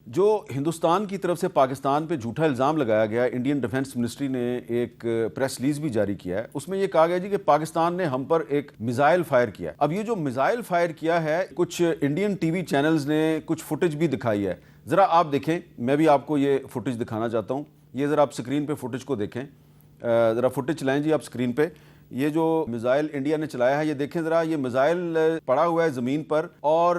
جو ہندوستان کی طرف سے پاکستان پہ جھوٹا الزام لگایا گیا، انڈین ڈیفنس منسٹری نے ایک پریس ریلیز بھی جاری کیا ہے، اس میں یہ کہا گیا جی کہ پاکستان نے ہم پر ایک میزائل فائر کیا ہے۔ اب یہ جو میزائل فائر کیا ہے، کچھ انڈین ٹی وی چینلز نے کچھ فوٹیج بھی دکھائی ہے، ذرا آپ دیکھیں، میں بھی آپ کو یہ فوٹیج دکھانا چاہتا ہوں۔ یہ ذرا آپ سکرین پہ فوٹیج کو دیکھیں، ذرا فوٹیج چلائیں جی آپ سکرین پہ۔ یہ جو میزائل انڈیا نے چلایا ہے، یہ دیکھیں ذرا، یہ میزائل پڑا ہوا ہے زمین پر اور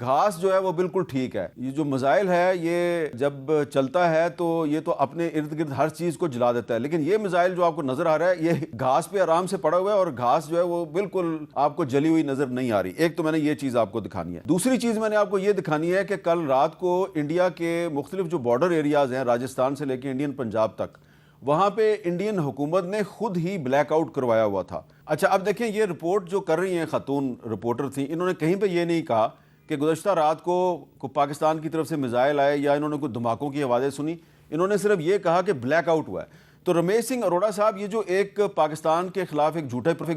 گھاس جو ہے وہ بالکل ٹھیک ہے۔ یہ جو میزائل ہے یہ جب چلتا ہے تو یہ تو اپنے ارد گرد ہر چیز کو جلا دیتا ہے، لیکن یہ میزائل جو آپ کو نظر آ رہا ہے یہ گھاس پہ آرام سے پڑا ہوا ہے اور گھاس جو ہے وہ بالکل آپ کو جلی ہوئی نظر نہیں آ رہی۔ ایک تو میں نے یہ چیز آپ کو دکھانی ہے۔ دوسری چیز میں نے آپ کو یہ دکھانی ہے کہ کل رات کو انڈیا کے مختلف جو بارڈر ایریاز ہیں، راجستھان سے لے کے انڈین پنجاب تک، وہاں پہ انڈین حکومت نے خود ہی بلیک آؤٹ کروایا ہوا تھا۔ اچھا اب دیکھیں، یہ رپورٹ جو کر رہی ہیں خاتون رپورٹر تھیں، انہوں نے کہیں پہ یہ نہیں کہا کہ گزشتہ رات کو پاکستان کی طرف سے میزائل آئے یا انہوں نے کوئی دھماکوں کی آوازیں سنی، انہوں نے صرف یہ کہا کہ بلیک آؤٹ ہوا ہے۔ تو رمیش سنگھ اروڑا صاحب، یہ جو ایک پاکستان کے خلاف ایک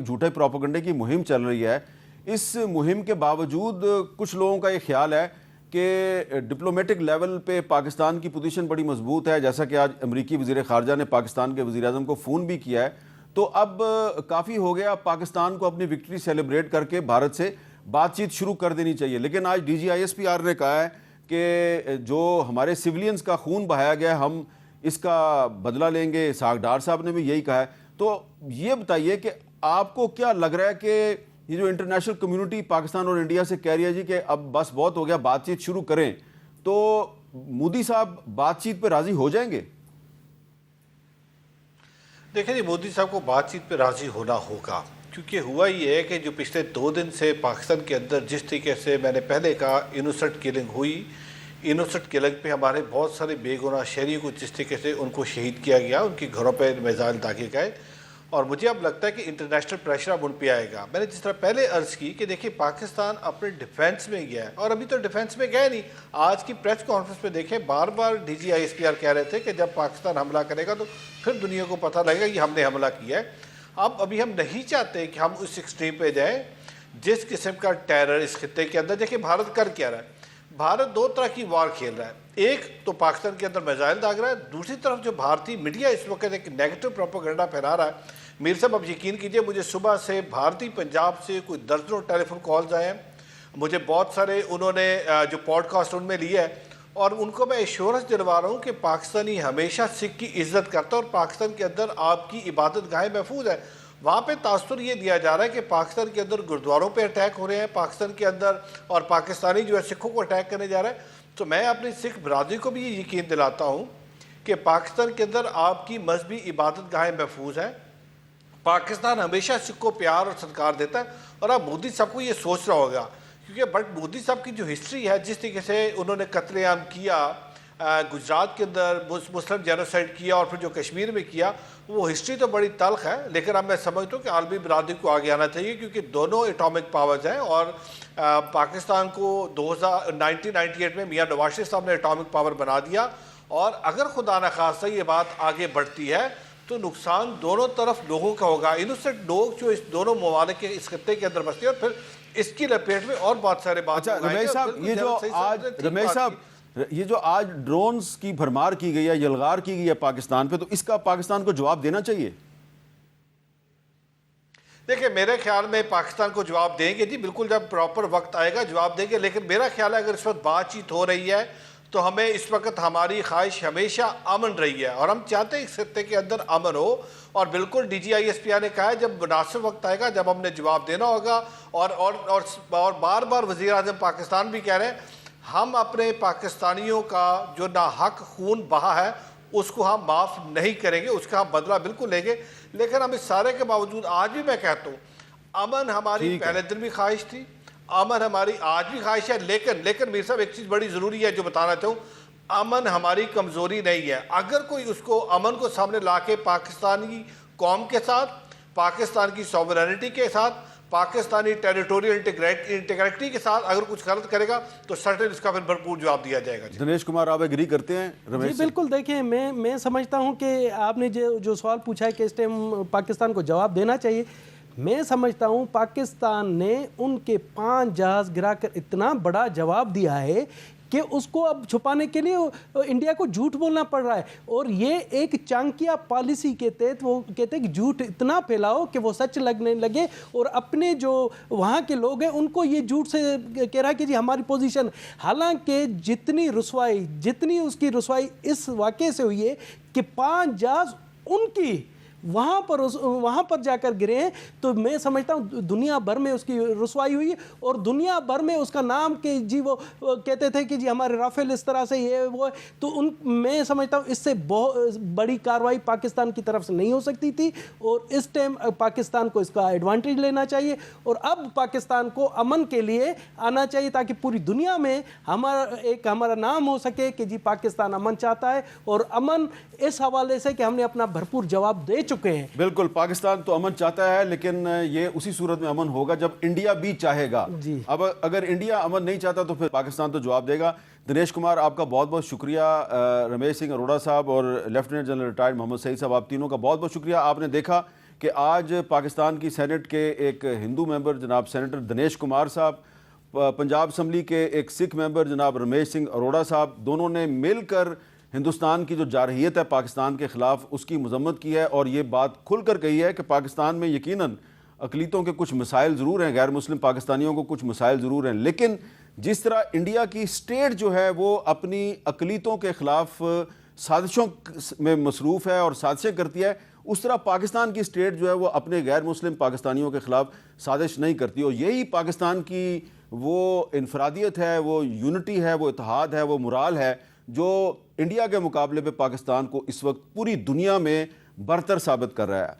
جھوٹے پروپیگنڈے کی مہم چل رہی ہے، اس مہم کے باوجود کچھ لوگوں کا یہ خیال ہے کہ ڈپلومیٹک لیول پہ پاکستان کی پوزیشن بڑی مضبوط ہے، جیسا کہ آج امریکی وزیر خارجہ نے پاکستان کے وزیر اعظم کو فون بھی کیا ہے، تو اب کافی ہو گیا، پاکستان کو اپنی وکٹری سیلیبریٹ کر کے بھارت سے بات چیت شروع کر دینی چاہیے۔ لیکن آج D G I S P R نے کہا ہے کہ جو ہمارے سویلینز کا خون بہایا گیا، ہم اس کا بدلہ لیں گے۔ اسحاق ڈار صاحب نے بھی یہی کہا ہے۔ تو یہ بتائیے کہ آپ کو کیا لگ رہا ہے کہ یہ جو انٹرنیشنل کمیونٹی پاکستان اور انڈیا سے کہہ رہی ہے جی کہ اب بس بہت ہو گیا، بات چیت شروع کریں، تو مودی صاحب بات چیت پہ راضی ہو جائیں گے؟ دیکھیں جی، مودی صاحب کو بات چیت پہ راضی ہونا ہوگا، کیونکہ ہوا یہ ہے کہ جو پچھلے 2 دن سے پاکستان کے اندر جس طریقے سے میں نے پہلے کہا انوسنٹ کلنگ ہوئی، انوسنٹ کلنگ پہ ہمارے بہت سارے بے گناہ شہریوں کو جس طریقے سے ان کو شہید کیا گیا، ان کے گھروں پہ میزائل داغے گئے، اور مجھے اب لگتا ہے کہ انٹرنیشنل پریشر اب ان پہ آئے گا۔ میں نے جس طرح پہلے عرض کی کہ دیکھیں پاکستان اپنے ڈیفینس میں گیا ہے، اور ابھی تو ڈیفینس میں گئے نہیں۔ آج کی پریس کانفرنس میں دیکھیں، بار بار D G I S P R کہہ رہے تھے کہ جب پاکستان حملہ کرے گا تو پھر دنیا کو پتہ لگے گا کہ ہم نے حملہ کیا ہے۔ ابھی ہم نہیں چاہتے کہ ہم اس ایکسٹریم پہ جائیں جس قسم کا ٹیرر اس خطے کے اندر۔ دیکھیں بھارت کر کیا رہا ہے، بھارت 2 طرح کی وار کھیل رہا ہے۔ ایک تو پاکستان کے اندر میزائل داغ رہا ہے، دوسری طرف جو بھارتی میڈیا اس وقت ایک نیگیٹو پروپیگنڈا پھیلا رہا ہے۔ میر صاحب اب یقین کیجئے، مجھے صبح سے بھارتی پنجاب سے کوئی درجنوں ٹیلی فون کالز آئے ہیں، مجھے بہت سارے انہوں نے جو پوڈ کاسٹ ان میں لیا ہے، اور ان کو میں ایشورنس دلوا رہا ہوں کہ پاکستانی ہمیشہ سکھ کی عزت کرتا ہے اور پاکستان کے اندر آپ کی عبادت گاہیں محفوظ ہے۔ وہاں پہ تاثر یہ دیا جا رہا ہے کہ پاکستان کے اندر گردواروں پہ اٹیک ہو رہے ہیں پاکستان کے اندر، اور پاکستانی جو ہے سکھوں کو اٹیک کرنے جا رہا ہے۔ تو میں اپنی سکھ برادری کو بھی یہ یقین دلاتا ہوں کہ پاکستان کے اندر آپ کی مذہبی عبادت گاہیں محفوظ ہیں، پاکستان ہمیشہ سکھ کو پیار اور ستکار دیتا ہے، اور اب مودی صاحب کو یہ سوچنا ہوگا، کیونکہ بٹ مودی صاحب کی جو ہسٹری ہے، جس طریقے سے انہوں نے قتل عام کیا گجرات کے اندر، مسلم جینوسائیڈ کیا، اور پھر جو کشمیر میں کیا، وہ ہسٹری تو بڑی تلخ ہے، لیکن اب میں سمجھتا ہوں کہ عالمی برادری کو آگے آنا چاہیے، کیونکہ دونوں اٹامک پاورز ہیں، اور پاکستان کو 1998 میں میاں نواز شریف صاحب نے اٹامک پاور بنا دیا، اور اگر خدا نخواستہ یہ بات آگے بڑھتی ہے تو نقصان دونوں طرف لوگوں کا ہوگا، انوسنٹ لوگ جو اس دونوں ممالک کے اس خطے کے اندر بستے ہیں، اور پھر اس کی لپیٹ میں اور بہت سارے بات۔ اچھا رمیش صاحب، یہ جو آج ڈرونز کی بھرمار کی گئی ہے، یلغار کی گئی ہے پاکستان پہ، تو اس کا پاکستان کو جواب دینا چاہیے؟ دیکھیں میرے خیال میں پاکستان کو جواب دیں گے جی، بالکل جب پراپر وقت آئے گا جواب دیں گے، لیکن میرا خیال ہے اگر اس وقت بات چیت ہو رہی ہے تو ہمیں اس وقت ہماری خواہش ہمیشہ امن رہی ہے، اور ہم چاہتے ہیں اس خطے کے اندر امن ہو، اور بالکل D G I S P R نے کہا ہے جب مناسب وقت آئے گا جب ہم نے جواب دینا ہوگا، اور بار بار وزیر اعظم پاکستان بھی کہہ رہے ہیں ہم اپنے پاکستانیوں کا جو ناحق خون بہا ہے اس کو ہم معاف نہیں کریں گے، اس کا ہم بدلہ بالکل لیں گے۔ لیکن ہم اس سارے کے باوجود آج بھی میں کہتا ہوں امن ہماری پہلے دن بھی خواہش تھی، امن ہماری آج بھی خواہش ہے، لیکن میر صاحب ایک چیز بڑی ضروری ہے جو بتانا چاہوں، امن ہماری کمزوری نہیں ہے۔ اگر کوئی اس کو امن کو سامنے لا کے پاکستانی قوم کے ساتھ، پاکستان کی سوورینٹی کے ساتھ، پاکستانی ٹیریٹوریل انٹیگریٹی کے ساتھ اگر کچھ غلط کرے گا تو سرٹن اس کا پھر بھرپور جواب دیا جائے گا۔ دنیش کمار، آپ ایگری کرتے ہیں؟ جی بالکل، دیکھیں میں سمجھتا ہوں کہ آپ نے جو سوال پوچھا ہے کہ اس ٹائم پاکستان کو جواب دینا چاہیے، میں سمجھتا ہوں پاکستان نے ان کے 5 جہاز گرا کر اتنا بڑا جواب دیا ہے کہ اس کو اب چھپانے کے لیے انڈیا کو جھوٹ بولنا پڑ رہا ہے. اور یہ ایک چانکیا پالیسی کے تحت وہ کہتے ہیں کہ جھوٹ اتنا پھیلاؤ کہ وہ سچ لگنے لگے, اور اپنے جو وہاں کے لوگ ہیں ان کو یہ جھوٹ سے کہہ رہا ہے کہ جی ہماری پوزیشن, حالانکہ جتنی اس کی رسوائی اس واقعے سے ہوئی ہے کہ 5 جہاز ان کی وہاں پر جا کر گرے ہیں, تو میں سمجھتا ہوں دنیا بھر میں اس کی رسوائی ہوئی, اور دنیا بھر میں اس کا نام کہ جی وہ کہتے تھے کہ جی ہمارے رافیل اس طرح سے یہ وہ, تو میں سمجھتا ہوں اس سے بہت بڑی کارروائی پاکستان کی طرف سے نہیں ہو سکتی تھی, اور اس ٹائم پاکستان کو اس کا ایڈوانٹیج لینا چاہیے, اور اب پاکستان کو امن کے لیے آنا چاہیے تاکہ پوری دنیا میں ہمارا نام ہو سکے کہ جی پاکستان امن چاہتا ہے, اور امن اس حوالے سے کہ ہم نے اپنا بھرپور جواب دے چکے ہیں. بالکل, پاکستان تو امن چاہتا ہے, لیکن یہ اسی صورت میں امن ہوگا جب انڈیا بھی چاہے گا. اب اگر انڈیا امن نہیں چاہتا تو پھر پاکستان تو جواب دے گا. دنیش کمار, آپ کا بہت بہت شکریہ. رمیش سنگھ اروڑا صاحب اور لیفٹیننٹ جنرل ریٹائرڈ محمد سعید صاحب, آپ تینوں کا بہت بہت شکریہ. آپ نے دیکھا کہ آج پاکستان کی سینٹ کے ایک ہندو ممبر جناب سینیٹر دنیش کمار صاحب, پنجاب اسمبلی کے ایک سکھ ممبر جناب رمیش سنگھ اروڑا صاحب, دونوں نے مل کر ہندوستان کی جو جارحیت ہے پاکستان کے خلاف اس کی مذمت کی ہے, اور یہ بات کھل کر کہی ہے کہ پاکستان میں یقیناً اقلیتوں کے کچھ مسائل ضرور ہیں, غیر مسلم پاکستانیوں کو کچھ مسائل ضرور ہیں, لیکن جس طرح انڈیا کی اسٹیٹ جو ہے وہ اپنی اقلیتوں کے خلاف سازشوں میں مصروف ہے اور سازشیں کرتی ہے, اس طرح پاکستان کی اسٹیٹ جو ہے وہ اپنے غیر مسلم پاکستانیوں کے خلاف سازش نہیں کرتی. اور یہی پاکستان کی وہ انفرادیت ہے, وہ یونٹی ہے, وہ اتحاد ہے, وہ مرال ہے جو انڈیا کے مقابلے پہ پاکستان کو اس وقت پوری دنیا میں برتر ثابت کر رہا ہے.